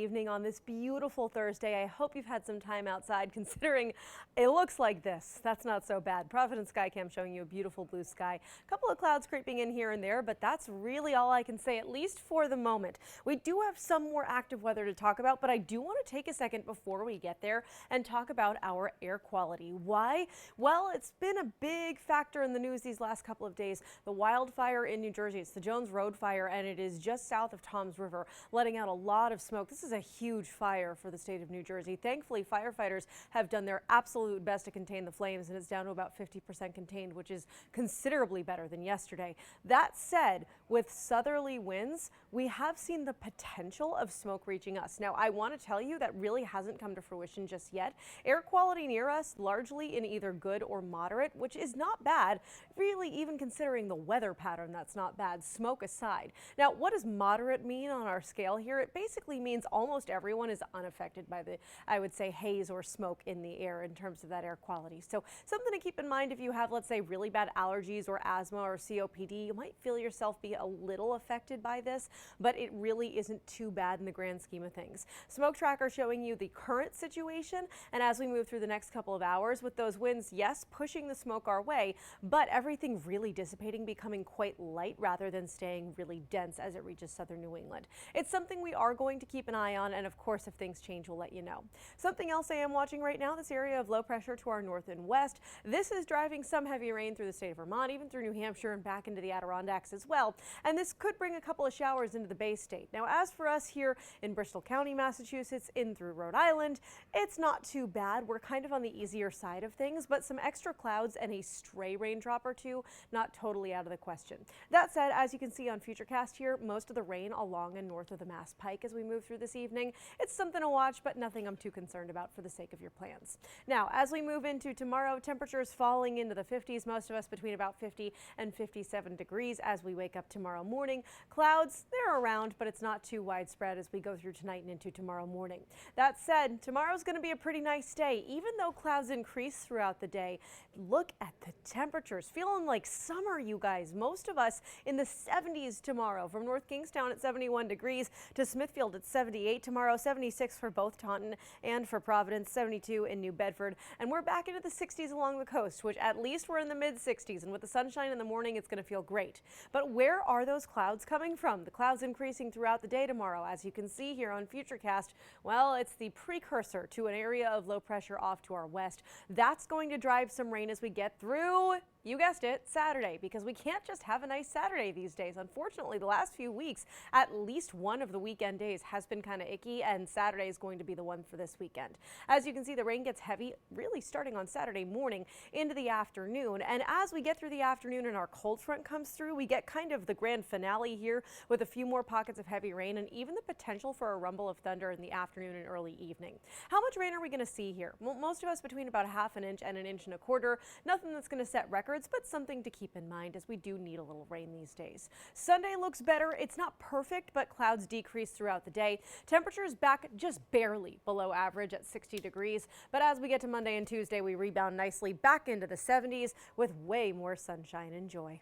Evening on this beautiful Thursday. I hope you've had some time outside considering it looks like this. That's not so bad. Providence Skycam showing you a beautiful blue sky. A couple of clouds creeping in here and there, but that's really all I can say, at least for the moment. We do have some more active weather to talk about, but I do want to take a second before we get there and talk about our air quality. Why? Well, it's been a big factor in the news these last couple of days. The wildfire in New Jersey, it's the Jones Road fire, and it is just south of Toms River, letting out a lot of smoke. This is a huge fire for the state of New Jersey. Thankfully, firefighters have done their absolute best to contain the flames, and it's down to about 50% contained, which is considerably better than yesterday. That said, with southerly winds, we have seen the potential of smoke reaching us. Now, I want to tell you that really hasn't come to fruition just yet. Air quality near us largely in either good or moderate, which is not bad. Really, even considering the weather pattern, that's not bad, smoke aside. Now, what does moderate mean on our scale here? It basically means almost everyone is unaffected by the, I would say, haze or smoke in the air in terms of that air quality. So something to keep in mind if you have, let's say, really bad allergies or asthma or COPD, you might feel yourself be a little affected by this, but it really isn't too bad in the grand scheme of things. Smoke tracker showing you the current situation, and as we move through the next couple of hours with those winds, yes, pushing the smoke our way, but everything really dissipating, becoming quite light rather than staying really dense as it reaches southern New England. It's something we are going to keep an eye on, and of course, if things change, we'll let you know. Something else I am watching right now, this area of low pressure to our north and west. This is driving some heavy rain through the state of Vermont, even through New Hampshire and back into the Adirondacks as well. And this could bring a couple of showers into the Bay State. Now, as for us here in Bristol County, Massachusetts, in through Rhode Island, it's not too bad. We're kind of on the easier side of things, but some extra clouds and a stray raindrop or two, not totally out of the question. That said, as you can see on Futurecast here, most of the rain along and north of the Mass Pike as we move through this evening. It's something to watch, but nothing I'm too concerned about for the sake of your plans. Now, as we move into tomorrow, temperatures falling into the 50s, most of us between about 50 and 57 degrees as we wake up tomorrow morning. Clouds, they're around, but it's not too widespread as we go through tonight and into tomorrow morning. That said, tomorrow's going to be a pretty nice day, even though clouds increase throughout the day. Look at the temperatures, feeling like summer, you guys. Most of us in the 70s tomorrow, from North Kingstown at 71 degrees to Smithfield at 78 tomorrow, 76 for both Taunton and for Providence, 72 in New Bedford. And we're back into the 60s along the coast, which at least we're in the mid 60s. And with the sunshine in the morning, it's going to feel great. But where are those clouds coming from? The clouds increasing throughout the day tomorrow. As you can see here on Futurecast, well, it's the precursor to an area of low pressure off to our west. That's going to drive some rain as we get through, you guessed it, Saturday, because we can't just have a nice Saturday these days. Unfortunately, the last few weeks, at least one of the weekend days has been kind of icky, and Saturday is going to be the one for this weekend. As you can see, the rain gets heavy really starting on Saturday morning into the afternoon, and as we get through the afternoon and our cold front comes through, we get kind of the grand finale here with a few more pockets of heavy rain and even the potential for a rumble of thunder in the afternoon and early evening. How much rain are we going to see here? Well, most of us between about a half an inch and an inch and a quarter. Nothing that's going to set records, but something to keep in mind as we do need a little rain these days. Sunday looks better. It's not perfect, but clouds decrease throughout the day. Temperatures back just barely below average at 60 degrees. But as we get to Monday and Tuesday, we rebound nicely back into the 70s with way more sunshine and joy.